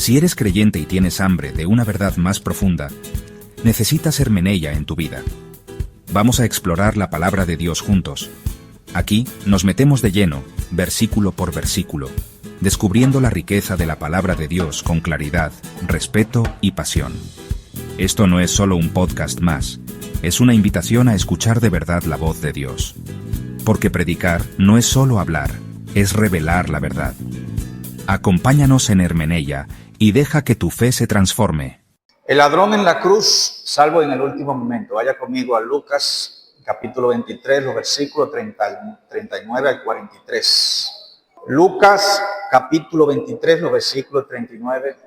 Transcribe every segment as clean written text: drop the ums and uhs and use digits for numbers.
Si eres creyente y tienes hambre de una verdad más profunda, necesitas hermeneia en tu vida. Vamos a explorar la palabra de Dios juntos. Aquí nos metemos de lleno, versículo por versículo, descubriendo la riqueza de la palabra de Dios con claridad, respeto y pasión. Esto no es solo un podcast más, es una invitación a escuchar de verdad la voz de Dios. Porque predicar no es solo hablar, es revelar la verdad. Acompáñanos en hermeneia y deja que tu fe se transforme. El ladrón en la cruz, salvo en el último momento. Vaya conmigo a Lucas, capítulo 23, los versículos 39 al 43. Lucas, capítulo 23, los versículos 39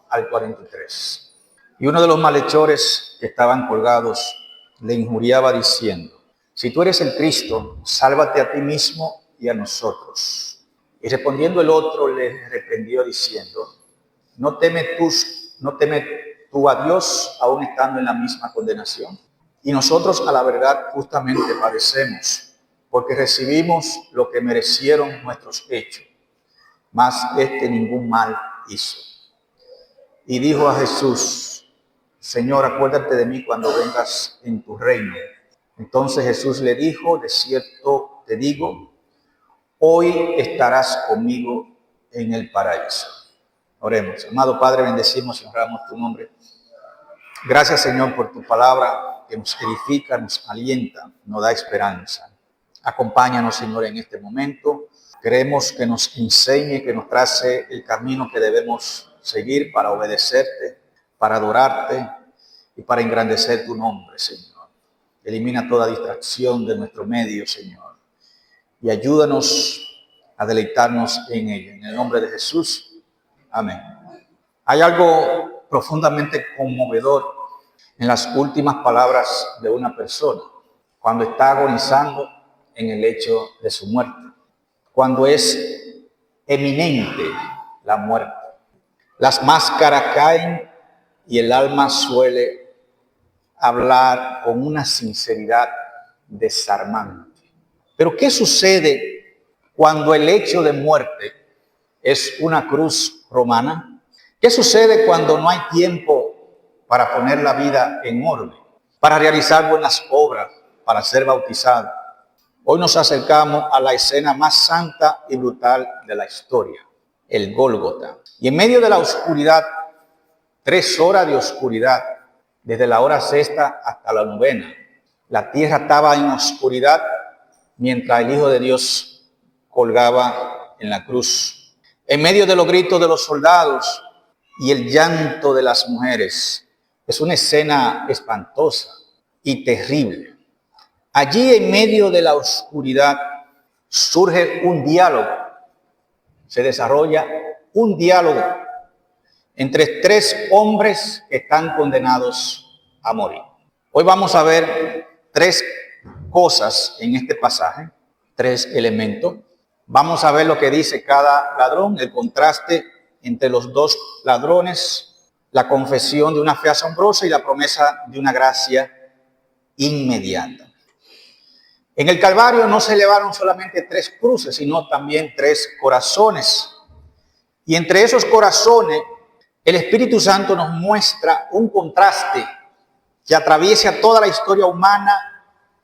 al 43. Y uno de los malhechores que estaban colgados le injuriaba diciendo: si tú eres el Cristo, sálvate a ti mismo y a nosotros. Y respondiendo el otro le reprendió diciendo: ¿No temes tú a Dios, aún estando en la misma condenación? Y nosotros a la verdad justamente padecemos, porque recibimos lo que merecieron nuestros hechos, mas ningún mal hizo. Y dijo a Jesús: Señor, acuérdate de mí cuando vengas en tu reino. Entonces Jesús le dijo: de cierto te digo, hoy estarás conmigo en el paraíso. Oremos. Amado Padre, bendecimos y honramos tu nombre. Gracias, Señor, por tu palabra que nos edifica, nos alienta, nos da esperanza. Acompáñanos, Señor, en este momento. Queremos que nos enseñe, que nos trace el camino que debemos seguir para obedecerte, para adorarte y para engrandecer tu nombre, Señor. Elimina toda distracción de nuestro medio, Señor, y ayúdanos a deleitarnos en ella. En el nombre de Jesús. Amén. Hay algo profundamente conmovedor en las últimas palabras de una persona, cuando está agonizando en el lecho de su muerte, cuando es eminente la muerte. Las máscaras caen y el alma suele hablar con una sinceridad desarmante. Pero ¿qué sucede cuando el hecho de muerte es una cruz romana? ¿Qué sucede cuando no hay tiempo para poner la vida en orden, para realizar buenas obras, para ser bautizado? Hoy nos acercamos a la escena más santa y brutal de la historia, el Gólgota. Y en medio de la oscuridad, 3 horas de oscuridad, desde la hora sexta hasta la novena, la tierra estaba en oscuridad mientras el Hijo de Dios colgaba en la cruz. En medio de los gritos de los soldados y el llanto de las mujeres, es una escena espantosa y terrible. Allí en medio de la oscuridad surge un diálogo, se desarrolla un diálogo entre 3 hombres que están condenados a morir. Hoy vamos a ver 3 cosas en este pasaje, 3 elementos. Vamos a ver lo que dice cada ladrón, el contraste entre los 2 ladrones, la confesión de una fe asombrosa y la promesa de una gracia inmediata. En el Calvario no se elevaron solamente 3 cruces, sino también 3 corazones. Y entre esos corazones, el Espíritu Santo nos muestra un contraste que atraviesa toda la historia humana: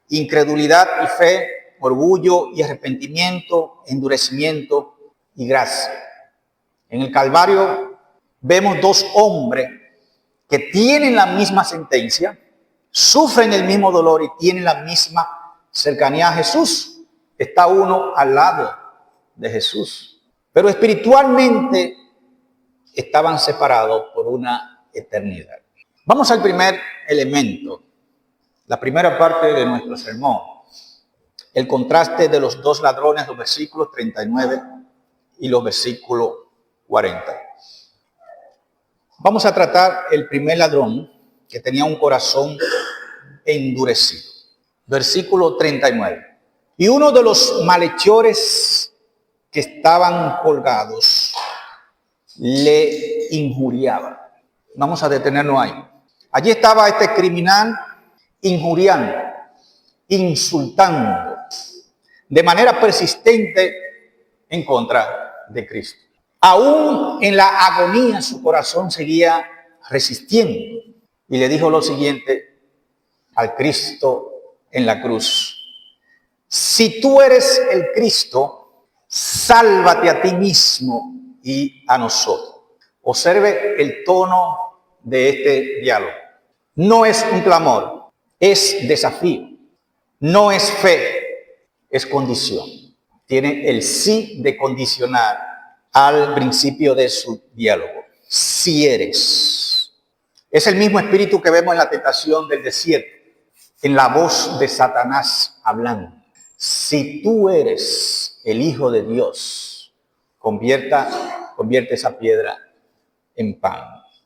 incredulidad y fe, orgullo y arrepentimiento, endurecimiento y gracia. En el Calvario vemos 2 hombres que tienen la misma sentencia, sufren el mismo dolor y tienen la misma cercanía a Jesús. Está uno al lado de Jesús, pero espiritualmente estaban separados por una eternidad. Vamos al primer elemento, la primera parte de nuestro sermón, el contraste de los 2 ladrones, los versículos 39 y los versículos 40. Vamos a tratar el primer ladrón, que tenía un corazón endurecido. Versículo 39. Y uno de los malhechores que estaban colgados le injuriaba. Vamos a detenernos ahí. Allí estaba este criminal injuriando, insultando de manera persistente en contra de Cristo. Aún en la agonía su corazón seguía resistiendo y le dijo lo siguiente al Cristo en la cruz: si tú eres el Cristo, sálvate a ti mismo y a nosotros. Observe el tono de este diálogo. No es un clamor, es desafío. No es fe, es condición. Tiene el sí de condicionar al principio de su diálogo. Si eres. Es el mismo espíritu que vemos en la tentación del desierto, en la voz de Satanás hablando. Si tú eres el Hijo de Dios, convierte esa piedra en pan.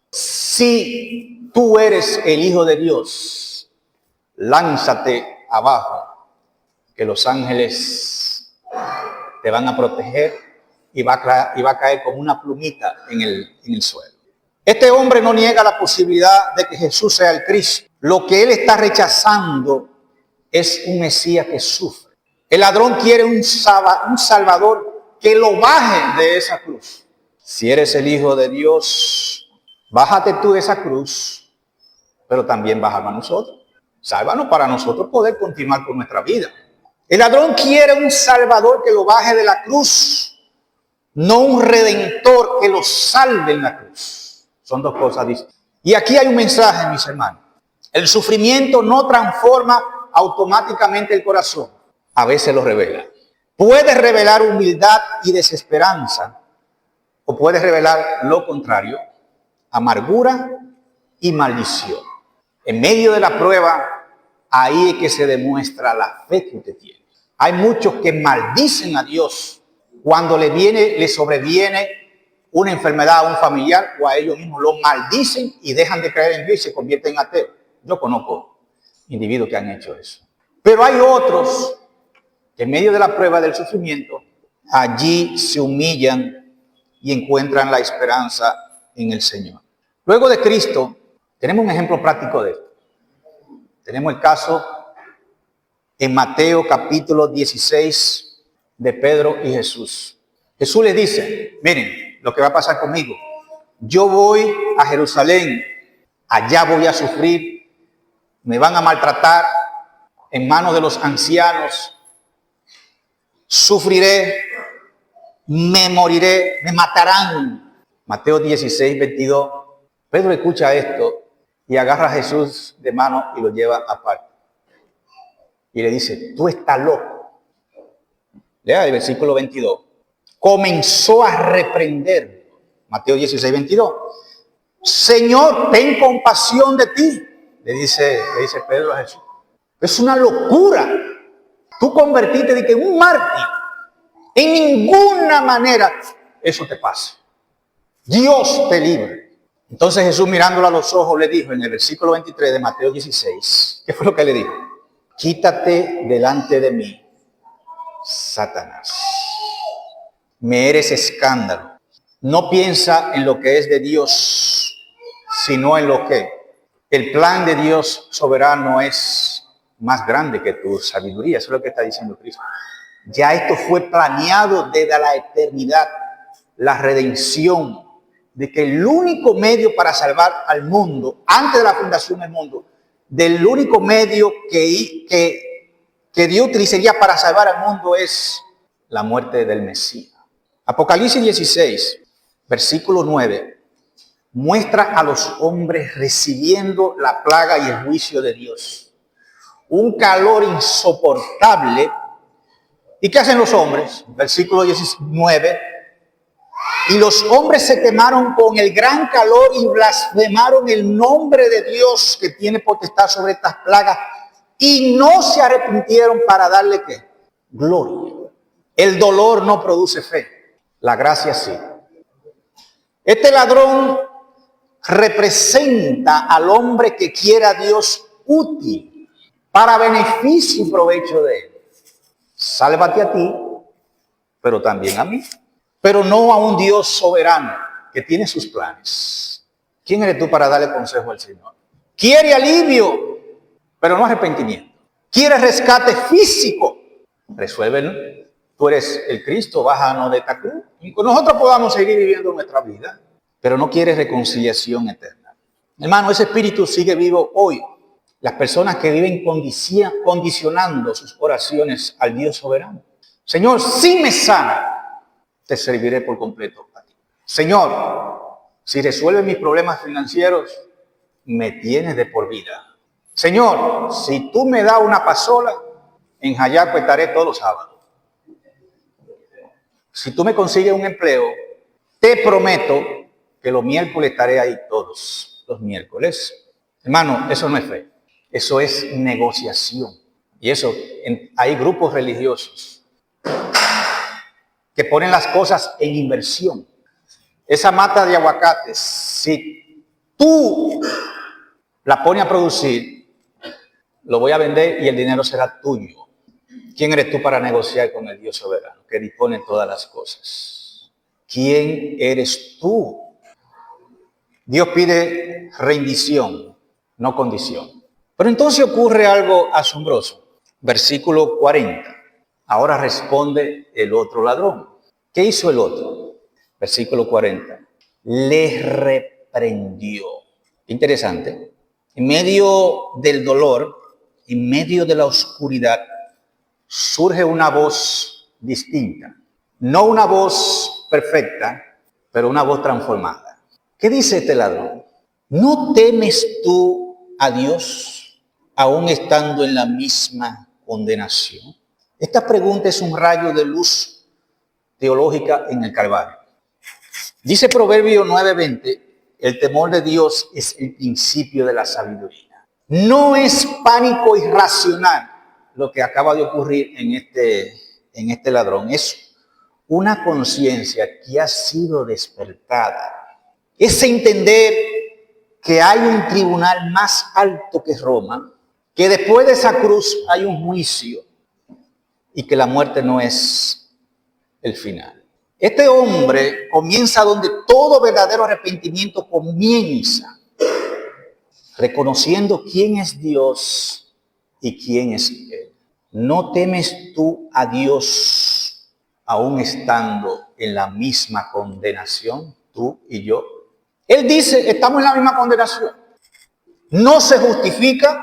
Si tú eres el Hijo de Dios, lánzate abajo, que los ángeles te van a proteger y va a caer como una plumita en el suelo. Este hombre no niega la posibilidad de que Jesús sea el Cristo. Lo que él está rechazando es un Mesías que sufre. El ladrón quiere un Salvador que lo baje de esa cruz. Si eres el Hijo de Dios, bájate tú de esa cruz, pero también bájame a nosotros. Sálvanos para nosotros poder continuar con nuestra vida. El ladrón quiere un Salvador que lo baje de la cruz, no un Redentor que lo salve en la cruz. Son dos cosas distintas. Y aquí hay un mensaje, mis hermanos. El sufrimiento no transforma automáticamente el corazón. A veces lo revela. Puede revelar humildad y desesperanza, o puede revelar lo contrario, amargura y maldición. En medio de la prueba, ahí es que se demuestra la fe que usted tiene. Hay muchos que maldicen a Dios cuando le sobreviene una enfermedad a un familiar o a ellos mismos. Lo maldicen y dejan de creer en Dios y se convierten en ateos. Yo conozco individuos que han hecho eso. Pero hay otros que en medio de la prueba del sufrimiento, allí se humillan y encuentran la esperanza en el Señor. Luego de Cristo, tenemos un ejemplo práctico de esto. Tenemos el caso en Mateo capítulo 16 de Pedro y Jesús. Jesús les dice, miren lo que va a pasar conmigo. Yo voy a Jerusalén, allá voy a sufrir, me van a maltratar en manos de los ancianos, sufriré, me moriré, me matarán. Mateo 16, 22. Pedro escucha esto y agarra a Jesús de mano y lo lleva aparte. Y le dice, tú estás loco. Lea el versículo 22. Comenzó a reprender. Mateo 16, 22. Señor, ten compasión de ti. Le dice Pedro a Jesús. Es una locura. Tú convertiste de que un mártir. En ninguna manera eso te pasa. Dios te libre. Entonces Jesús, mirándolo a los ojos, le dijo en el versículo 23 de Mateo 16, ¿qué fue lo que le dijo? Quítate delante de mí, Satanás. Me eres escándalo. No piensa en lo que es de Dios, sino en lo que el plan de Dios soberano es más grande que tu sabiduría. Eso es lo que está diciendo Cristo. Ya esto fue planeado desde la eternidad, la redención, de que el único medio para salvar al mundo, antes de la fundación del mundo, del único medio que Dios utilizaría para salvar al mundo es la muerte del Mesías. Apocalipsis 16, versículo 9, muestra a los hombres recibiendo la plaga y el juicio de Dios. Un calor insoportable. ¿Y qué hacen los hombres? Versículo 19. Y los hombres se quemaron con el gran calor y blasfemaron el nombre de Dios que tiene potestad sobre estas plagas y no se arrepintieron para darle ¿qué? Gloria. El dolor no produce fe, la gracia sí. Este ladrón representa al hombre que quiere a Dios útil para beneficio y provecho de él. Sálvate a ti, pero también a mí. Pero no a un Dios soberano que tiene sus planes. ¿Quién eres tú para darle consejo al Señor? Quiere alivio, pero no arrepentimiento. Quiere rescate físico. Resuélvelo. tú eres el Cristo, bájanos de esta cruz. Y que nosotros podamos seguir viviendo nuestra vida, pero no quieres reconciliación eterna. Hermano, ese espíritu sigue vivo hoy. Las personas que viven condicionando sus oraciones al Dios soberano. Señor, si me sana, te serviré por completo a ti. Señor, si resuelves mis problemas financieros, me tienes de por vida. Señor, si tú me das una pasola, en Jayaco estaré todos los sábados. Si tú me consigues un empleo, te prometo que los miércoles estaré ahí todos los miércoles. Hermano, eso no es fe, eso es negociación. Y eso, hay grupos religiosos que ponen las cosas en inversión. Esa mata de aguacates, si tú la pones a producir, lo voy a vender y el dinero será tuyo. ¿Quién eres tú para negociar con el Dios soberano que dispone todas las cosas? ¿Quién eres tú? Dios pide rendición, no condición. Pero entonces ocurre algo asombroso. Versículo 40. Ahora responde el otro ladrón. ¿Qué hizo el otro? Versículo 40. Le reprendió. Interesante. En medio del dolor, en medio de la oscuridad, surge una voz distinta. No una voz perfecta, pero una voz transformada. ¿Qué dice este ladrón? ¿No temes tú a Dios aún estando en la misma condenación? Esta pregunta es un rayo de luz teológica en el Calvario. Dice Proverbio 9:20, el temor de Dios es el principio de la sabiduría. No es pánico irracional lo que acaba de ocurrir en este ladrón. Es una conciencia que ha sido despertada. Es entender que hay un tribunal más alto que Roma, que después de esa cruz hay un juicio y que la muerte no es el final. Este hombre comienza donde todo verdadero arrepentimiento comienza, reconociendo quién es Dios y quién es Él. ¿No temes tú a Dios aún estando en la misma condenación, tú y yo? Él dice, estamos en la misma condenación. No se justifica,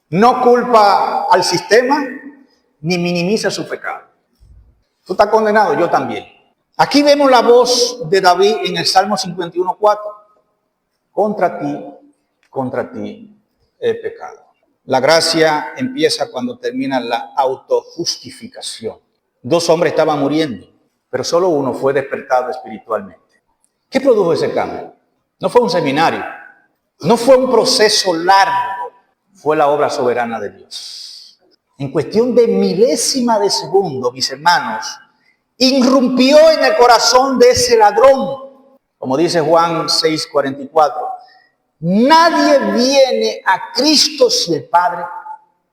no culpa al sistema, ni minimiza su pecado. Tú estás condenado, yo también. Aquí vemos la voz de David en el Salmo 51:4. Contra ti he pecado. La gracia empieza cuando termina la autojustificación. 2 hombres estaban muriendo, pero solo uno fue despertado espiritualmente. ¿Qué produjo ese cambio? No fue un seminario, no fue un proceso largo, fue la obra soberana de Dios. En cuestión de milésima de segundo, mis hermanos, irrumpió en el corazón de ese ladrón. Como dice Juan 6:44, nadie viene a Cristo si el Padre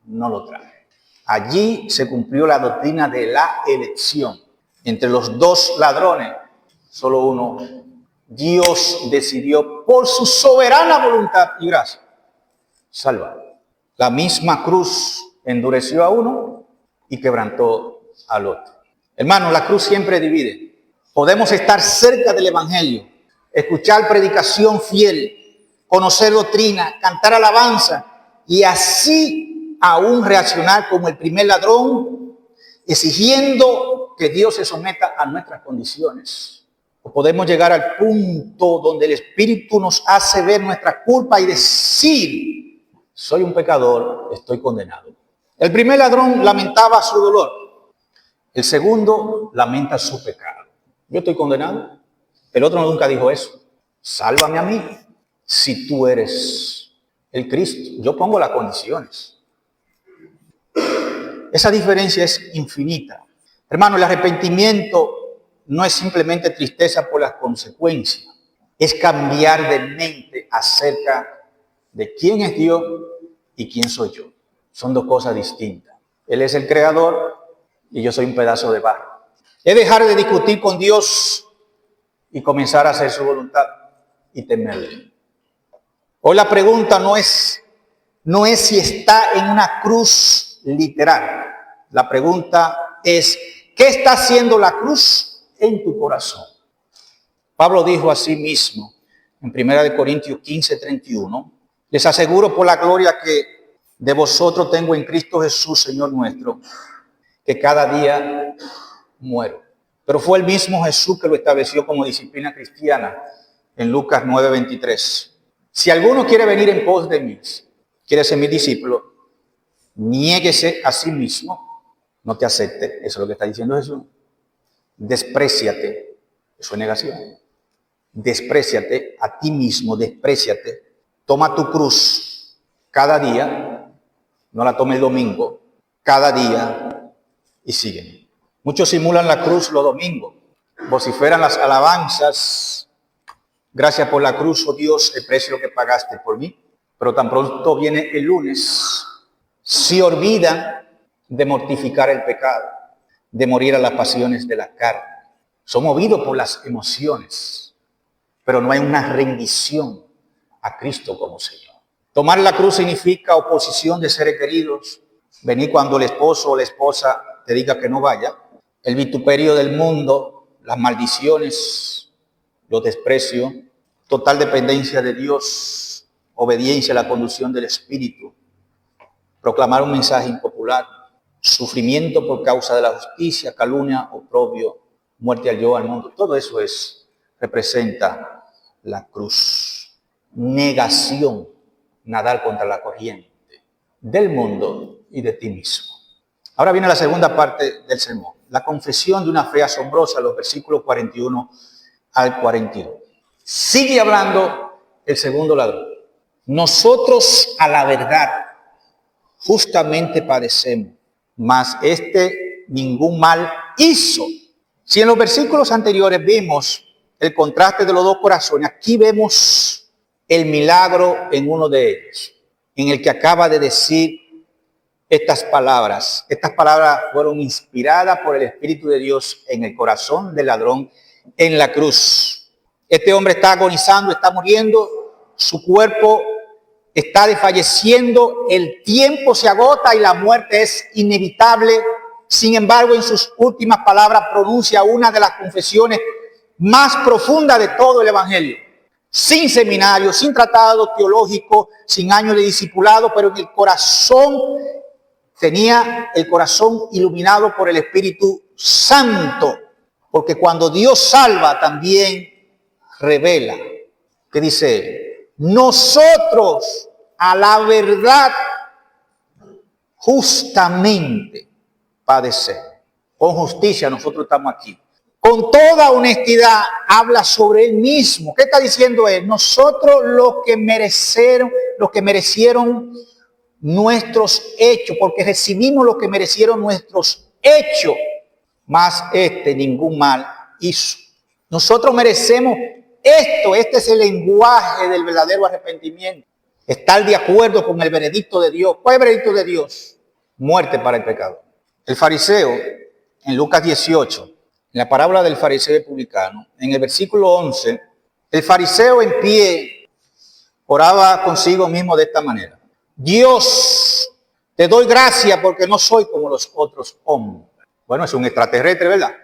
no lo trae. Allí se cumplió la doctrina de la elección. Entre los 2 ladrones, solo uno, Dios decidió por su soberana voluntad y gracia salvar. La misma cruz endureció a uno y quebrantó al otro. Hermano, la cruz siempre divide. Podemos estar cerca del Evangelio, escuchar predicación fiel, conocer doctrina, cantar alabanza y así aún reaccionar como el primer ladrón, exigiendo que Dios se someta a nuestras condiciones. O podemos llegar al punto donde el Espíritu nos hace ver nuestra culpa y decir, soy un pecador, estoy condenado. El primer ladrón lamentaba su dolor. El segundo lamenta su pecado. Yo estoy condenado. El otro nunca dijo eso. Sálvame a mí si tú eres el Cristo. Yo pongo las condiciones. Esa diferencia es infinita. Hermano, el arrepentimiento no es simplemente tristeza por las consecuencias. Es cambiar de mente acerca de quién es Dios y quién soy yo. Son 2 cosas distintas. Él es el creador y yo soy un pedazo de barro. Es dejar de discutir con Dios y comenzar a hacer su voluntad y temerle. Hoy la pregunta no es si está en una cruz literal. La pregunta es ¿Qué está haciendo la cruz en tu corazón? Pablo dijo a sí mismo en 1 Corintios 15:31, les aseguro por la gloria que de vosotros tengo en Cristo Jesús, Señor nuestro, que cada día muero. Pero fue el mismo Jesús que lo estableció como disciplina cristiana en Lucas 9:23. Si alguno quiere venir en pos de mí, quiere ser mi discípulo, niéguese a sí mismo, no te acepte. Eso es lo que está diciendo Jesús. Despréciate. Eso es negación. Despréciate a ti mismo, despréciate. Toma tu cruz cada día, no la tome el domingo, cada día y sígueme. Muchos simulan la cruz los domingos, vociferan las alabanzas. Gracias por la cruz, oh Dios, el precio que pagaste por mí. Pero tan pronto viene el lunes, se olvidan de mortificar el pecado, de morir a las pasiones de la carne. Son movidos por las emociones, pero no hay una rendición a Cristo como Señor. Tomar la cruz significa oposición de seres queridos, venir cuando el esposo o la esposa te diga que no vaya, el vituperio del mundo, las maldiciones, los desprecios, total dependencia de Dios, obediencia a la conducción del Espíritu, proclamar un mensaje impopular, sufrimiento por causa de la justicia, calumnia, oprobio, muerte al yo, al mundo. Todo eso representa la cruz. Negación, nadar contra la corriente del mundo y de ti mismo. Ahora viene la segunda parte del sermón, la confesión de una fe asombrosa, los versículos 41 al 42. Sigue hablando el segundo ladrón. Nosotros a la verdad justamente padecemos, mas ningún mal hizo. Si en los versículos anteriores vimos el contraste de los dos corazones, aquí vemos el milagro en uno de ellos, en el que acaba de decir estas palabras. Estas palabras fueron inspiradas por el Espíritu de Dios en el corazón del ladrón en la cruz. Este hombre está agonizando, está muriendo, su cuerpo está desfalleciendo, el tiempo se agota y la muerte es inevitable. Sin embargo, en sus últimas palabras pronuncia una de las confesiones más profundas de todo el Evangelio. Sin seminario, sin tratado teológico, sin años de discipulado, pero en el corazón tenía el corazón iluminado por el Espíritu Santo. Porque cuando Dios salva, también revela. ¿Qué dice él? Nosotros a la verdad justamente padecemos. Con justicia nosotros estamos aquí. Con toda honestidad habla sobre él mismo. ¿Qué está diciendo él? Nosotros los que merecieron nuestros hechos, porque recibimos lo que merecieron nuestros hechos, mas ningún mal hizo. Nosotros merecemos esto. Este es el lenguaje del verdadero arrepentimiento. Estar de acuerdo con el veredicto de Dios. ¿Cuál es el veredicto de Dios? Muerte para el pecador. El fariseo, en Lucas 18, en la parábola del fariseo y publicano, en el versículo 11, el fariseo en pie oraba consigo mismo de esta manera: Dios, te doy gracias porque no soy como los otros hombres. Bueno, es un extraterrestre, ¿verdad?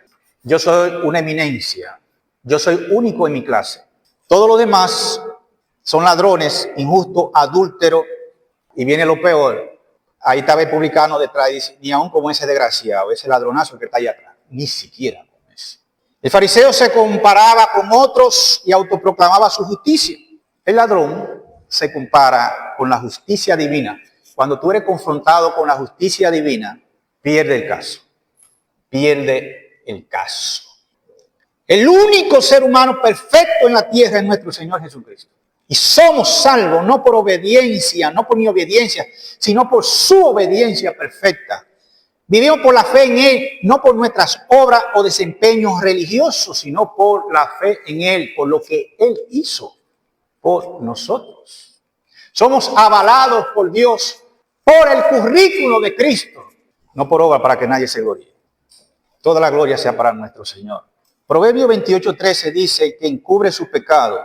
Yo soy una eminencia. Yo soy único en mi clase. Todos los demás son ladrones, injustos, adúlteros. Y viene lo peor. Ahí estaba el publicano detrás y dice: ni aún como ese desgraciado, ese ladronazo que está ahí atrás. Ni siquiera como ese. El fariseo se comparaba con otros y autoproclamaba su justicia. El ladrón se compara con la justicia divina. Cuando tú eres confrontado con la justicia divina, pierde el caso. Pierde el caso. El único ser humano perfecto en la tierra es nuestro Señor Jesucristo. Y somos salvos no por obediencia, no por mi obediencia, sino por su obediencia perfecta. Vivimos por la fe en Él, no por nuestras obras o desempeños religiosos, sino por la fe en Él, por lo que Él hizo por nosotros. Somos avalados por Dios, por el currículo de Cristo, no por obra para que nadie se gloríe. Toda la gloria sea para nuestro Señor. Proverbio 28:13 dice: quien cubre su pecado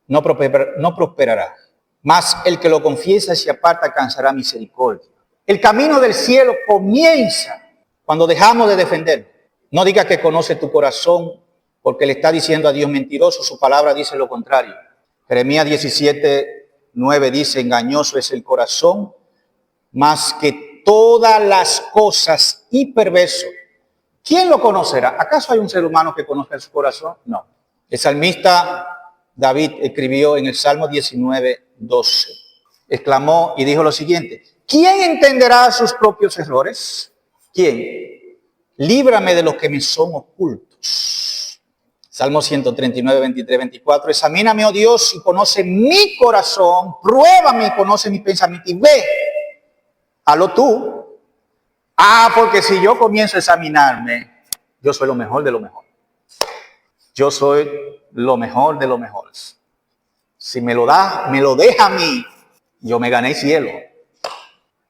no prosperará, mas el que lo confiesa y se aparta alcanzará misericordia. El camino del cielo comienza Cuando dejamos de defender, no digas que conoce tu corazón, porque le está diciendo a Dios mentiroso. Su palabra dice lo contrario. Jeremías 17:9 dice, engañoso es el corazón, más que todas las cosas, y perverso. ¿Quién lo conocerá? ¿Acaso hay un ser humano que conozca su corazón? No. El salmista David escribió en el Salmo 19:12. Exclamó y dijo lo siguiente: ¿quién entenderá sus propios errores? ¿Quién? Líbrame de los que me son ocultos. Salmo 139, 23, 24. Examíname, oh Dios, y conoce mi corazón. Pruébame y conoce mi pensamiento y ve. Halo tú. Porque si yo comienzo a examinarme, yo soy lo mejor de lo mejor. Yo soy lo mejor de los mejores. Si me lo deja a mí, yo me gané el cielo.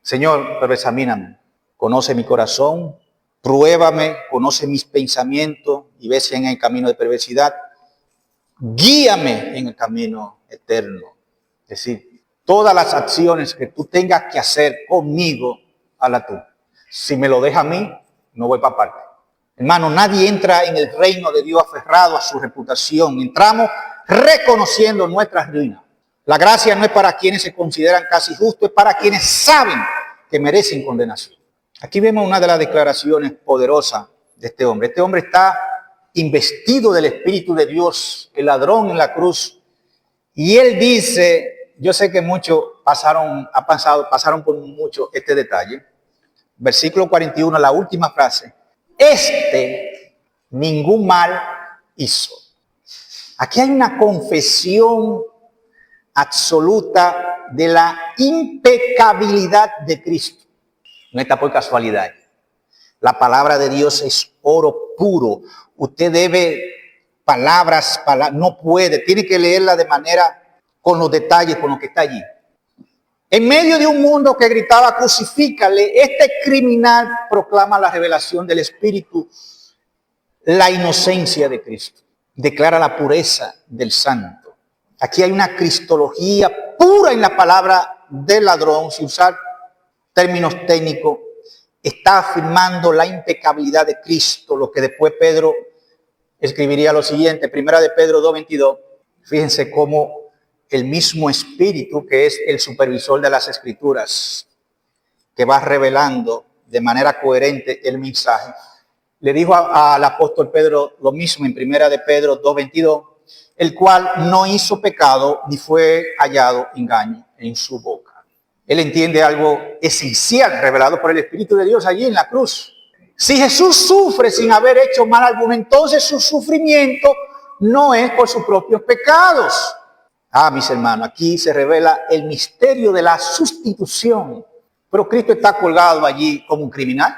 Señor, pero examíname. Conoce mi corazón, pruébame, conoce mis pensamientos y ve si en el camino de perversidad. Guíame en el camino eterno. Es decir, todas las acciones que tú tengas que hacer conmigo, hazla tú. Si me lo deja a mí, no voy para parte. Hermano, nadie entra en el reino de Dios aferrado a su reputación. Entramos reconociendo nuestras ruinas. La gracia no es para quienes se consideran casi justos, es para quienes saben que merecen condenación. Aquí vemos una de las declaraciones poderosas de este hombre. Este hombre está investido del Espíritu de Dios, el ladrón en la cruz. Y él dice, yo sé que muchos pasaron por mucho este detalle. Versículo 41, la última frase. Ningún mal hizo. Aquí hay una confesión absoluta de la impecabilidad de Cristo. No está por casualidad. La palabra de Dios es oro puro. Usted debe palabras, no puede. Tiene que leerla de manera con los detalles, con lo que está allí. En medio de un mundo que gritaba crucifícale, este criminal proclama la revelación del Espíritu, la inocencia de Cristo. Declara la pureza del santo. Aquí hay una cristología pura en la palabra del ladrón, sin usar términos técnicos. Está afirmando la impecabilidad de Cristo, lo que después Pedro escribiría lo siguiente, primera de Pedro 2:22. Fíjense cómo el mismo Espíritu, que es el supervisor de las Escrituras, que va revelando de manera coherente el mensaje, le dijo al apóstol Pedro lo mismo en primera de Pedro 2:22, el cual no hizo pecado ni fue hallado engaño en su boca. Él entiende algo esencial revelado por el Espíritu de Dios allí en la cruz. Si Jesús sufre sin haber hecho mal alguno, entonces su sufrimiento no es por sus propios pecados. Mis hermanos, aquí se revela el misterio de la sustitución. Pero Cristo está colgado allí como un criminal.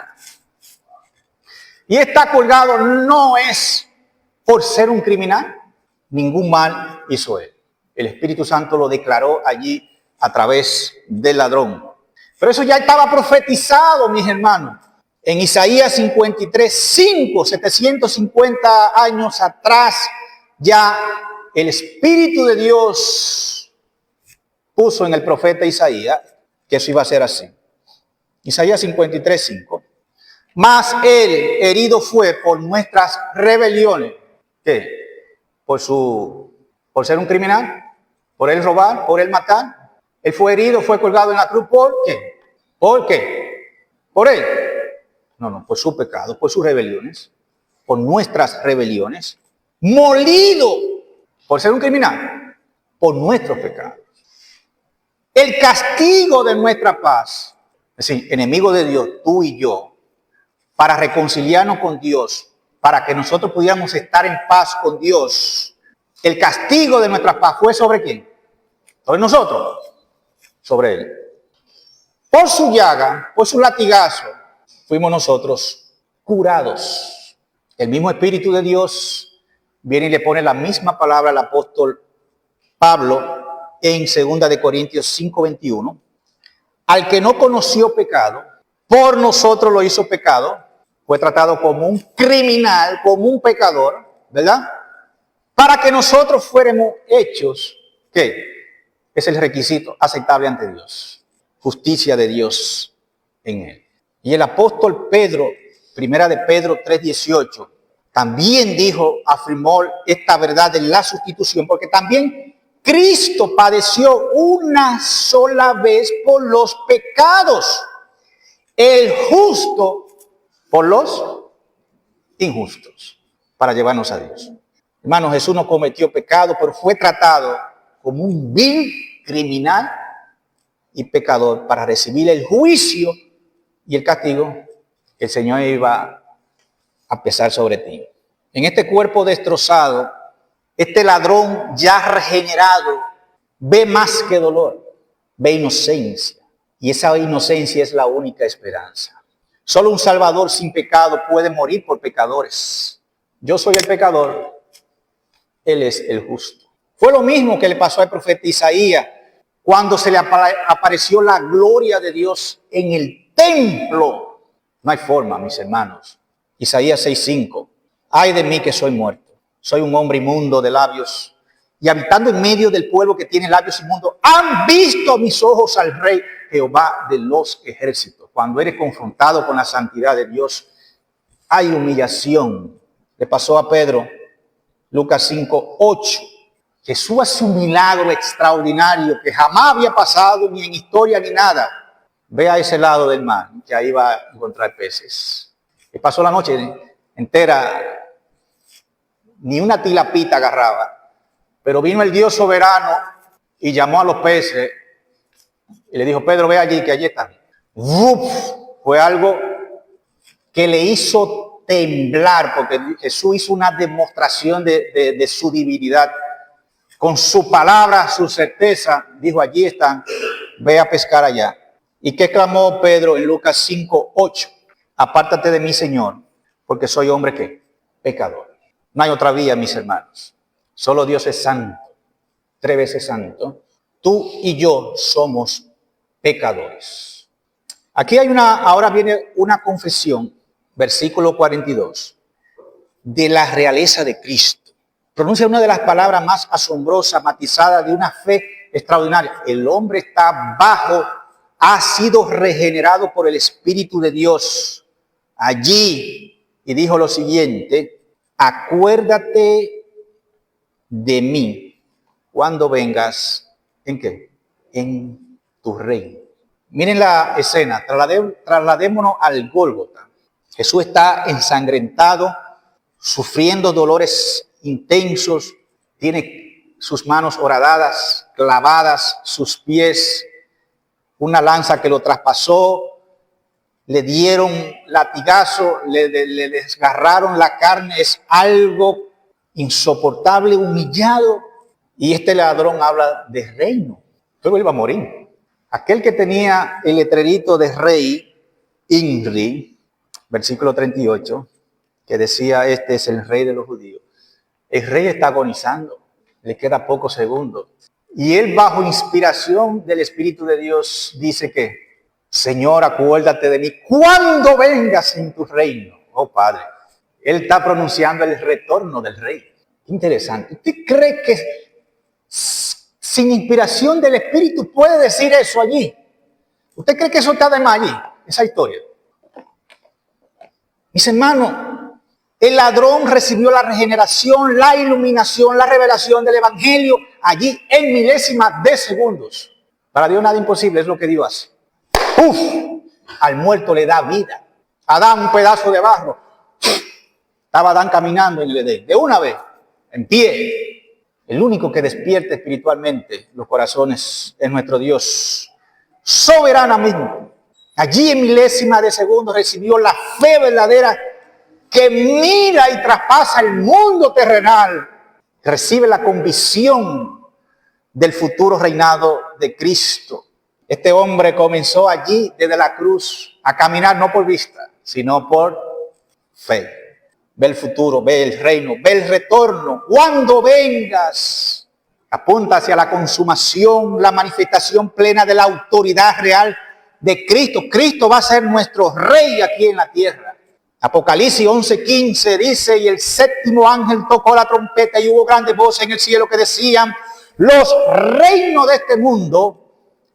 Y está colgado no es por ser un criminal. Ningún mal hizo él. El Espíritu Santo lo declaró allí a través del ladrón. Pero eso ya estaba profetizado, mis hermanos. En Isaías 53:5, 750 años atrás, ya el Espíritu de Dios puso en el profeta Isaías que eso iba a ser así. Isaías 53:5. Mas él herido fue por nuestras rebeliones. ¿Qué? Por ser un criminal, por él robar, por él matar. Él fue herido, fue colgado en la cruz. ¿Por qué? ¿Por qué? ¿Por él? No, por su pecado, por sus rebeliones, por nuestras rebeliones. Molido por ser un criminal, por nuestros pecados. El castigo de nuestra paz, es decir, enemigo de Dios, tú y yo, para reconciliarnos con Dios, para que nosotros pudiéramos estar en paz con Dios. El castigo de nuestra paz fue ¿sobre quién? Sobre nosotros, sobre él. Por su llaga, por su latigazo, fuimos nosotros curados. El mismo Espíritu de Dios viene y le pone la misma palabra al apóstol Pablo en 2 de Corintios 5:21. Al que no conoció pecado, por nosotros lo hizo pecado, fue tratado como un criminal, como un pecador, ¿verdad? Para que nosotros fuéramos hechos, ¿qué? Es el requisito aceptable ante Dios. Justicia de Dios en él. Y el apóstol Pedro Primera de Pedro 3:18, también afirmó esta verdad de la sustitución, porque también Cristo padeció una sola vez por los pecados, el justo por los injustos, para llevarnos a Dios. Hermano, Jesús no cometió pecado, pero fue tratado como un vil criminal y pecador para recibir el juicio y el castigo que el Señor iba a pesar sobre ti. En este cuerpo destrozado, este ladrón ya regenerado ve más que dolor, ve inocencia. Y esa inocencia es la única esperanza. Solo un Salvador sin pecado puede morir por pecadores. Yo soy el pecador, Él es el justo. Fue lo mismo que le pasó al profeta Isaías cuando se le apareció la gloria de Dios en el templo. No hay forma, mis hermanos. Isaías 6:5. Ay de mí que soy muerto. Soy un hombre inmundo de labios y habitando en medio del pueblo que tiene labios inmundos. Han visto mis ojos al Rey Jehová de los ejércitos. Cuando eres confrontado con la santidad de Dios, hay humillación. Le pasó a Pedro, Lucas 5:8. Jesús hace un milagro extraordinario que jamás había pasado ni en historia ni nada. Ve a ese lado del mar, que ahí va a encontrar peces. Y pasó la noche entera, ni una tilapita agarraba. Pero vino el Dios soberano y llamó a los peces y le dijo, Pedro, ve allí, que allí están. ¡Uf! Fue algo que le hizo temblar, porque Jesús hizo una demostración de su divinidad. Con su palabra, su certeza, dijo, allí están, ve a pescar allá. ¿Y qué clamó Pedro en Lucas 5:8? Apártate de mí, Señor, porque soy hombre ¿qué? Pecador. No hay otra vía, mis hermanos. Solo Dios es santo, 3 veces santo. Tú y yo somos pecadores. Aquí hay ahora viene una confesión, versículo 42, de la realeza de Cristo. Pronuncia una de las palabras más asombrosas, matizadas de una fe extraordinaria. El hombre está ha sido regenerado por el Espíritu de Dios. Allí, y dijo lo siguiente, acuérdate de mí cuando vengas, ¿en qué? En tu reino. Miren la escena, trasladémonos al Gólgota. Jesús está ensangrentado, sufriendo dolores intensos, tiene sus manos horadadas, clavadas, sus pies, una lanza que lo traspasó, le dieron latigazo, le desgarraron la carne, es algo insoportable, humillado. Y este ladrón habla de reino, luego él va a morir. Aquel que tenía el letrerito de rey, INRI, versículo 38, que decía, este es el rey de los judíos. El rey está agonizando, le queda pocos segundos. Y él, bajo inspiración del Espíritu de Dios, dice que, Señor, acuérdate de mí cuando vengas en tu reino. Oh, Padre. Él está pronunciando el retorno del rey. Interesante. ¿Usted cree que sin inspiración del Espíritu puede decir eso allí? ¿Usted cree que eso está de más allí? Esa historia. Mis hermanos, el ladrón recibió la regeneración, la iluminación, la revelación del Evangelio allí en milésimas de segundos. Para Dios nada imposible, es lo que Dios hace. ¡Uf! Al muerto le da vida. Adán, un pedazo de barro. Estaba Adán caminando en el Edén, de una vez, en pie. El único que despierta espiritualmente los corazones es nuestro Dios. Soberanamente. Allí en milésimas de segundos recibió la fe verdadera que mira y traspasa el mundo terrenal. Recibe la convicción del futuro reinado de Cristo. Este hombre comenzó allí desde la cruz a caminar no por vista, sino por fe. Ve el futuro, ve el reino, ve el retorno. Cuando vengas, apunta hacia la consumación, la manifestación plena de la autoridad real de Cristo. Cristo va a ser nuestro rey aquí en la tierra. Apocalipsis 11:15 dice, y el séptimo ángel tocó la trompeta y hubo grandes voces en el cielo que decían, los reinos de este mundo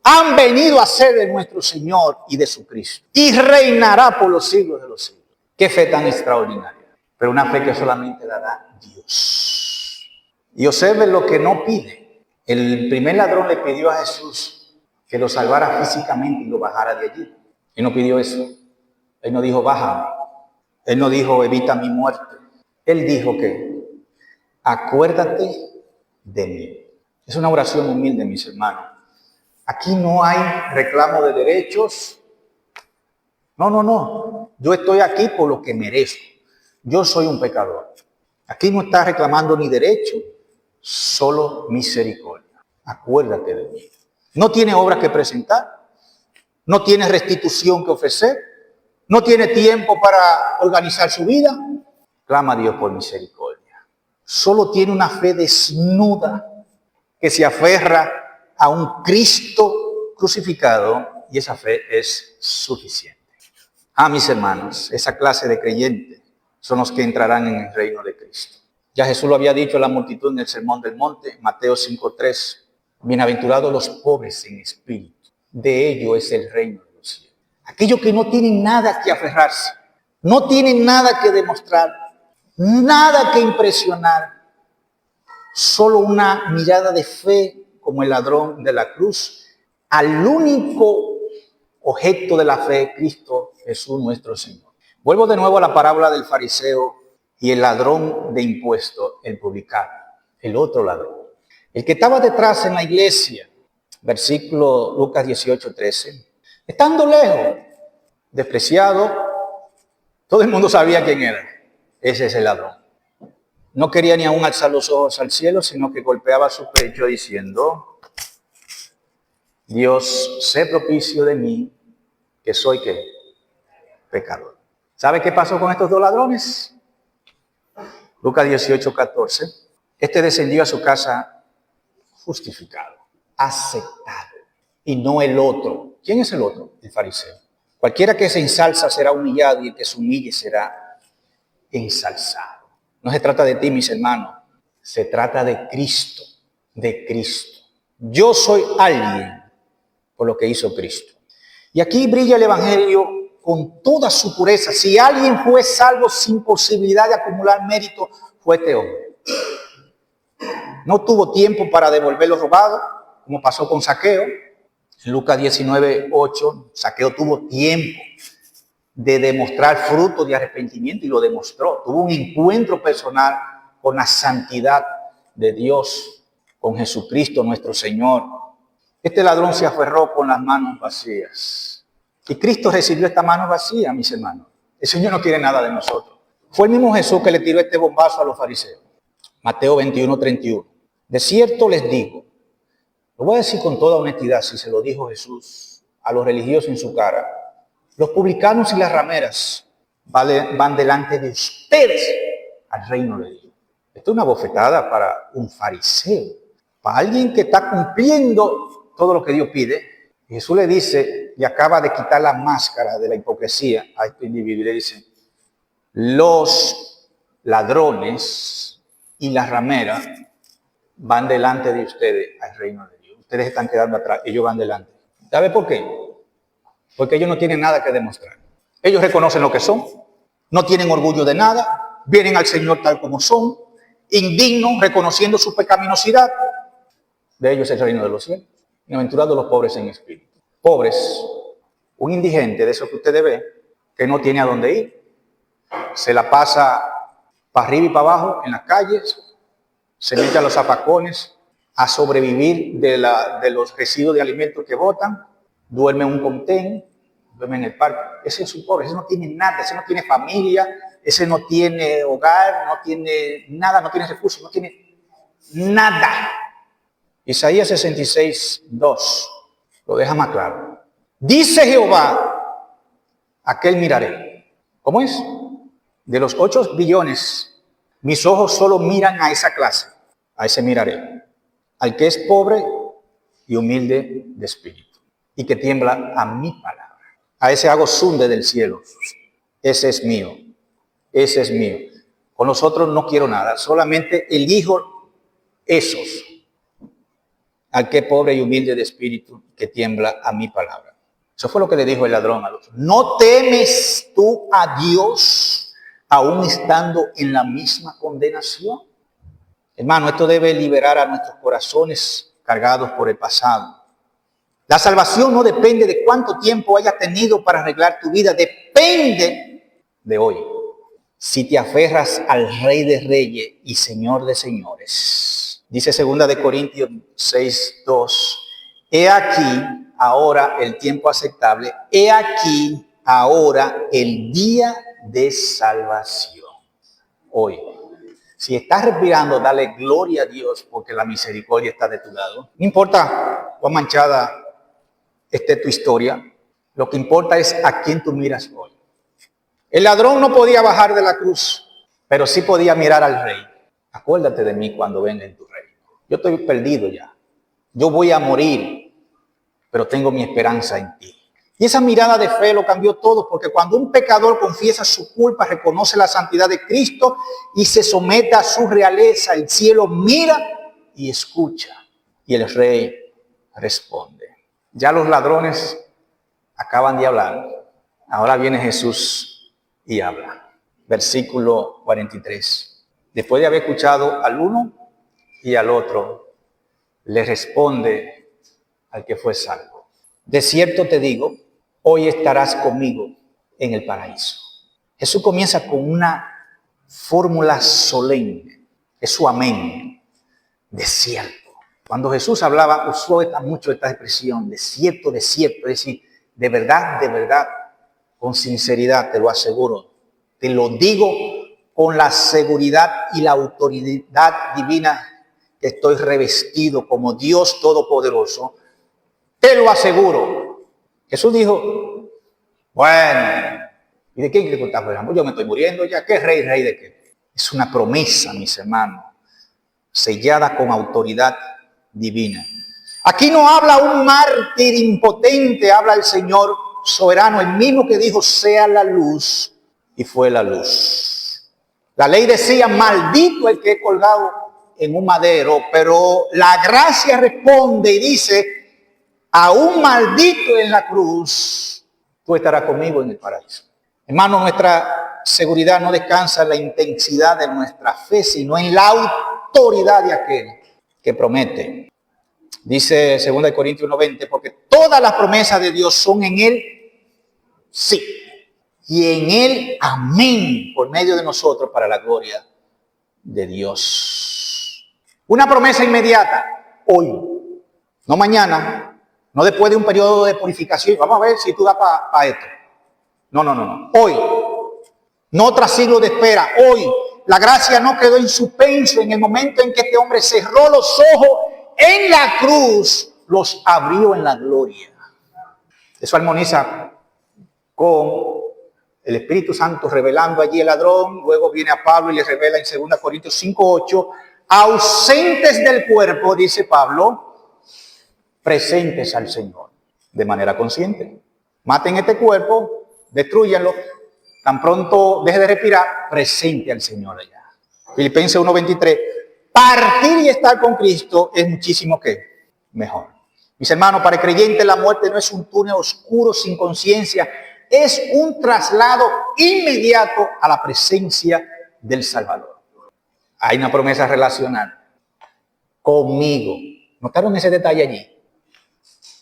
han venido a ser de nuestro Señor y de su Cristo. Y reinará por los siglos de los siglos. Qué fe tan extraordinaria. Pero una fe que solamente la da Dios. Y observe lo que no pide. El primer ladrón le pidió a Jesús que lo salvara físicamente y lo bajara de allí. Él no pidió eso. Él no dijo, bájame. Él no dijo, evita mi muerte. Él dijo que, acuérdate de mí. Es una oración humilde, mis hermanos. Aquí no hay reclamo de derechos. No. Yo estoy aquí por lo que merezco. Yo soy un pecador. Aquí no está reclamando ni derecho, solo misericordia. Acuérdate de mí. No tiene obra que presentar. No tiene restitución que ofrecer. No tiene tiempo para organizar su vida. Clama a Dios por misericordia. Solo tiene una fe desnuda que se aferra a un Cristo crucificado y esa fe es suficiente. Mis hermanos, esa clase de creyentes son los que entrarán en el reino de Cristo. Ya Jesús lo había dicho a la multitud en el Sermón del Monte, Mateo 5:3. Bienaventurados los pobres en espíritu, de ellos es el reino de los cielos. Aquellos que no tienen nada que aferrarse, no tienen nada que demostrar, nada que impresionar, solo una mirada de fe como el ladrón de la cruz, al único objeto de la fe, Cristo Jesús nuestro Señor. Vuelvo de nuevo a la parábola del fariseo y el ladrón de impuestos, el publicano, el otro ladrón. El que estaba detrás en la iglesia, versículo Lucas 18:13, estando lejos, despreciado, todo el mundo sabía quién era. Ese es el ladrón. No quería ni aún alzar los ojos al cielo, sino que golpeaba su pecho diciendo, Dios, sé propicio de mí, que soy ¿qué? Pecador. ¿Sabe qué pasó con estos dos ladrones? Lucas 18:14. Este descendió a su casa justificado, aceptado, y no el otro. ¿Quién es el otro? El fariseo. Cualquiera que se ensalza será humillado y el que se humille será ensalzado. No se trata de ti, mis hermanos, se trata de Cristo, de Cristo. Yo soy alguien por lo que hizo Cristo. Y aquí brilla el Evangelio con toda su pureza. Si alguien fue salvo sin posibilidad de acumular mérito, fue este hombre. No tuvo tiempo para devolver lo robado, como pasó con Zaqueo. En Lucas 19:8, Zaqueo tuvo tiempo de demostrar fruto de arrepentimiento y lo demostró. Tuvo un encuentro personal con la santidad de Dios, con Jesucristo nuestro Señor. Este ladrón se aferró con las manos vacías. Y Cristo recibió esta mano vacía, mis hermanos. El Señor no quiere nada de nosotros. Fue el mismo Jesús que le tiró este bombazo a los fariseos. Mateo 21:31. De cierto les digo, lo voy a decir con toda honestidad, si se lo dijo Jesús a los religiosos en su cara, los publicanos y las rameras van delante de ustedes al reino de Dios. Esto es una bofetada para un fariseo, para alguien que está cumpliendo todo lo que Dios pide. Jesús le dice, y acaba de quitar la máscara de la hipocresía a este individuo, y le dice, los ladrones y las rameras van delante de ustedes al reino de Dios. Ustedes están quedando atrás, ellos van delante. ¿Sabe por qué? Porque ellos no tienen nada que demostrar. Ellos reconocen lo que son, no tienen orgullo de nada, vienen al Señor tal como son, indignos, reconociendo su pecaminosidad. De ellos es el reino de los cielos. Bienaventurados los pobres en espíritu. Pobres, un indigente de esos que ustedes ven, que no tiene a dónde ir. Se la pasa para arriba y para abajo en las calles, se mete a los zafacones a sobrevivir de los residuos de alimentos que botan, duerme en un contén, duerme en el parque. Ese es un pobre, ese no tiene nada, ese no tiene familia, ese no tiene hogar, no tiene nada, no tiene recursos, no tiene nada. Isaías 66:2 lo deja más claro. Dice Jehová, aquel miraré. ¿Cómo es? De los 8 billones, mis ojos solo miran a esa clase, a ese miraré. Al que es pobre y humilde de espíritu y que tiembla a mi palabra. A ese hago zunde del cielo. Ese es mío. Ese es mío. Con nosotros no quiero nada, solamente elijo esos. Al que es pobre y humilde de espíritu que tiembla a mi palabra. Eso fue lo que le dijo el ladrón al otro. ¿No temes tú a Dios aún estando en la misma condenación? Hermano, esto debe liberar a nuestros corazones cargados por el pasado. La salvación no depende de cuánto tiempo hayas tenido para arreglar tu vida, depende de hoy. Si te aferras al Rey de Reyes y Señor de Señores. Dice 2 Corintios 6:2. He aquí ahora el tiempo aceptable. He aquí ahora el día de salvación. Hoy. Si estás respirando, dale gloria a Dios porque la misericordia está de tu lado. No importa cuán manchada esté tu historia. Lo que importa es a quién tú miras hoy. El ladrón no podía bajar de la cruz, pero sí podía mirar al rey. Acuérdate de mí cuando venga en tu reino. Yo estoy perdido ya. Yo voy a morir, pero tengo mi esperanza en ti. Y esa mirada de fe lo cambió todo, porque cuando un pecador confiesa su culpa, reconoce la santidad de Cristo y se somete a su realeza, el cielo mira y escucha. Y el rey responde. Ya los ladrones acaban de hablar. Ahora viene Jesús y habla. Versículo 43. Después de haber escuchado al uno y al otro, le responde al que fue salvo. De cierto te digo, hoy estarás conmigo en el paraíso. Jesús comienza con una fórmula solemne. Es su amén. De cierto. Cuando Jesús hablaba, usó mucho esta expresión, de cierto, es decir, de verdad, con sinceridad, te lo aseguro. Te lo digo con la seguridad y la autoridad divina que estoy revestido como Dios Todopoderoso. Te lo aseguro. Jesús dijo, bueno, ¿y de quién quiere que estás hablando? Yo me estoy muriendo ya. ¿Qué rey de qué? Es una promesa, mis hermanos, sellada con autoridad divina. Aquí no habla un mártir impotente, habla el Señor soberano, el mismo que dijo, sea la luz, y fue la luz. La ley decía, maldito el que he colgado en un madero, pero la gracia responde y dice, aún maldito en la cruz, tú estarás conmigo en el paraíso. Hermano, nuestra seguridad no descansa en la intensidad de nuestra fe, sino en la autoridad de aquel que promete. Dice 2 Corintios 1:20, porque todas las promesas de Dios son en Él, sí, y en Él, amén, por medio de nosotros para la gloria de Dios. Una promesa inmediata, hoy, no mañana, no después de un periodo de purificación. Vamos a ver si tú das para esto. No. Hoy, no tras siglos de espera, hoy. La gracia no quedó en suspenso en el momento en que este hombre cerró los ojos en la cruz, los abrió en la gloria. Eso armoniza con el Espíritu Santo revelando allí el ladrón. Luego viene a Pablo y le revela en 2 Corintios 5:8, ausentes del cuerpo, dice Pablo, presentes al Señor de manera consciente. Maten este cuerpo, destruyanlo, tan pronto deje de respirar, presente al Señor allá. Filipenses 1:23, partir y estar con Cristo es muchísimo que mejor. Mis hermanos, para el creyente la muerte no es un túnel oscuro sin conciencia, es un traslado inmediato a la presencia del Salvador. Hay una promesa relacional. Conmigo. ¿Notaron ese detalle allí?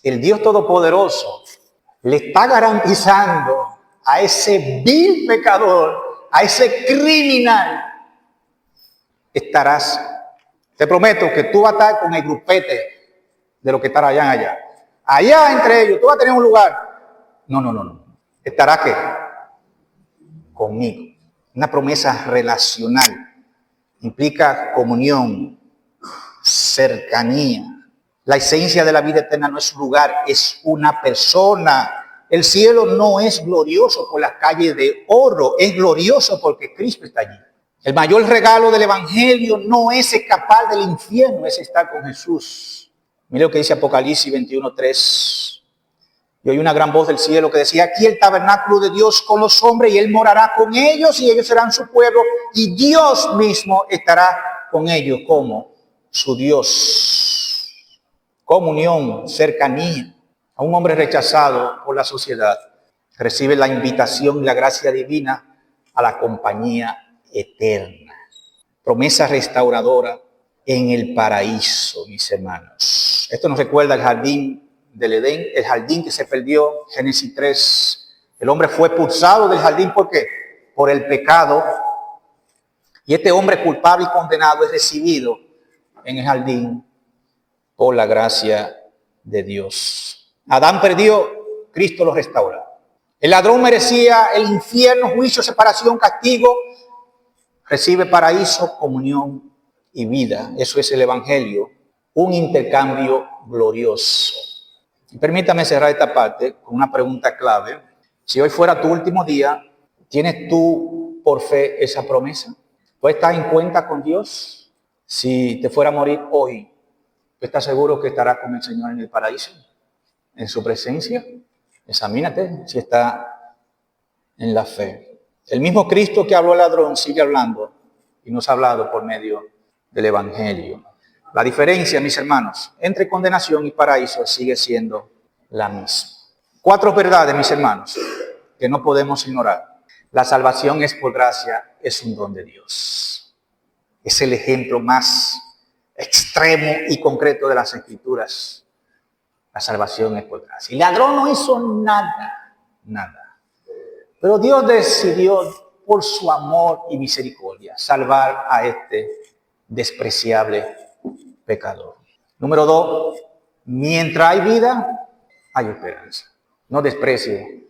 El Dios Todopoderoso le está garantizando a ese vil pecador, a ese criminal, estarás. Te prometo que tú vas a estar con el grupete de los que estarán allá. Allá entre ellos, tú vas a tener un lugar. No. ¿Estará qué? Conmigo. Una promesa relacional. Implica comunión, cercanía. La esencia de la vida eterna no es un lugar, es una persona. El cielo no es glorioso por las calles de oro, es glorioso porque Cristo está allí. El mayor regalo del evangelio no es escapar del infierno, es estar con Jesús. Mire lo que dice Apocalipsis 21:3. Y oí una gran voz del cielo que decía, aquí el tabernáculo de Dios con los hombres, y Él morará con ellos, y ellos serán su pueblo, y Dios mismo estará con ellos como su Dios. Comunión, cercanía. a un hombre rechazado por la sociedad, recibe la invitación y la gracia divina a la compañía eterna. Promesa restauradora en el paraíso, mis hermanos. Esto nos recuerda el jardín del Edén, el jardín que se perdió, Génesis 3. El hombre fue expulsado del jardín, ¿por qué? Por el pecado. Y este hombre culpable y condenado es recibido en el jardín por la gracia de Dios. Adán perdió, Cristo lo restaura. El ladrón merecía el infierno, juicio, separación, castigo. Recibe paraíso, comunión y vida. Eso es el Evangelio, un intercambio glorioso. Y permítame cerrar esta parte con una pregunta clave. Si hoy fuera tu último día, ¿tienes tú por fe esa promesa? ¿Tú estás en cuenta con Dios? Si te fuera a morir hoy, ¿tú estás seguro que estarás con el Señor en el paraíso? ¿En su presencia? Examínate si está en la fe. El mismo Cristo que habló al ladrón sigue hablando y nos ha hablado por medio del Evangelio. La diferencia, mis hermanos, entre condenación y paraíso sigue siendo la misma. 4 verdades, mis hermanos, que no podemos ignorar. La salvación es por gracia, es un don de Dios. Es el ejemplo más extremo y concreto de las Escrituras. La salvación es por gracia. El ladrón no hizo nada. Pero Dios decidió, por su amor y misericordia, salvar a este despreciable pecador. Número 2, mientras hay vida, hay esperanza. No desprecie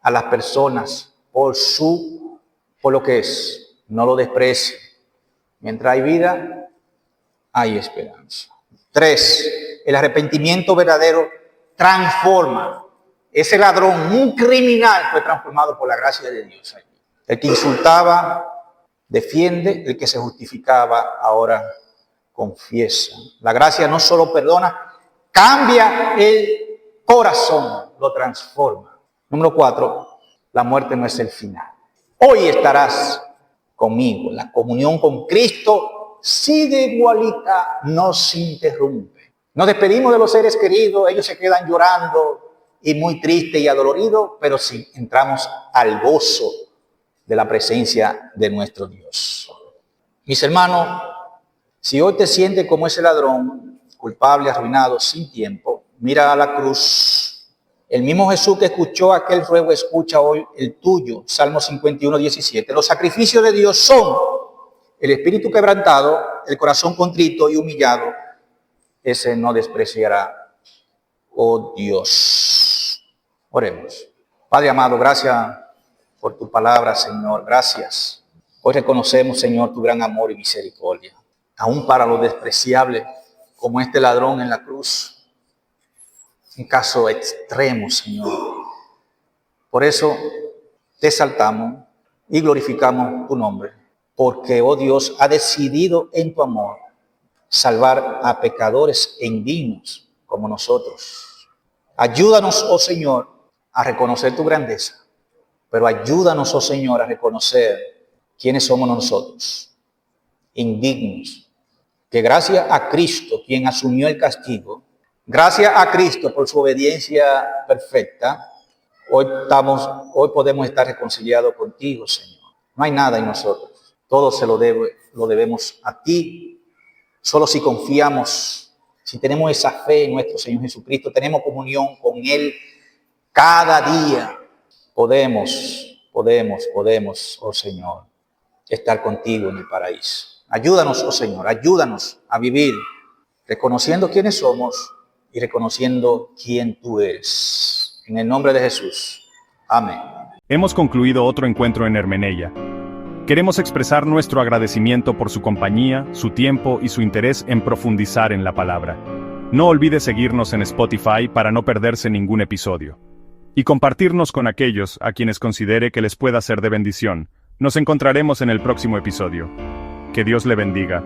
a las personas por lo que es. No lo desprecie. Mientras hay vida, hay esperanza. 3, el arrepentimiento verdadero transforma. Ese ladrón, un criminal, fue transformado por la gracia de Dios. El que insultaba, defiende. El que se justificaba, ahora confiesa. La gracia no solo perdona, cambia el corazón, lo transforma. Número 4, la muerte no es el final. Hoy estarás conmigo. La comunión con Cristo sigue igualita, no se interrumpe. Nos despedimos de los seres queridos, ellos se quedan llorando y muy tristes y adoloridos, pero sí entramos al gozo de la presencia de nuestro Dios. Mis hermanos, si hoy te sientes como ese ladrón, culpable, arruinado, sin tiempo, mira a la cruz. El mismo Jesús que escuchó aquel ruego escucha hoy el tuyo. Salmo 51, 17. Los sacrificios de Dios son el espíritu quebrantado, el corazón contrito y humillado. Ese no despreciará, oh Dios. Oremos. Padre amado, gracias por tu palabra, Señor. Gracias. Hoy reconocemos, Señor, tu gran amor y misericordia. Aún para lo despreciable, como este ladrón en la cruz. Un caso extremo, Señor. Por eso te exaltamos y glorificamos tu nombre. Porque, oh Dios, ha decidido en tu amor salvar a pecadores e indignos como nosotros. Ayúdanos, oh Señor, a reconocer tu grandeza. Pero ayúdanos, oh Señor, a reconocer quiénes somos nosotros. Indignos. Que gracias a Cristo, quien asumió el castigo, gracias a Cristo por su obediencia perfecta, hoy podemos estar reconciliados contigo, Señor. No hay nada en nosotros. Todo se lo debemos a ti. Solo si confiamos, si tenemos esa fe en nuestro Señor Jesucristo, tenemos comunión con Él cada día, podemos, oh Señor, estar contigo en el paraíso. Ayúdanos, oh Señor, ayúdanos a vivir reconociendo quiénes somos y reconociendo quién tú eres. En el nombre de Jesús. Amén. Hemos concluido otro encuentro en Hermeneia. Queremos expresar nuestro agradecimiento por su compañía, su tiempo y su interés en profundizar en la palabra. No olvide seguirnos en Spotify para no perderse ningún episodio. Y compartirnos con aquellos a quienes considere que les pueda ser de bendición. Nos encontraremos en el próximo episodio. Que Dios le bendiga.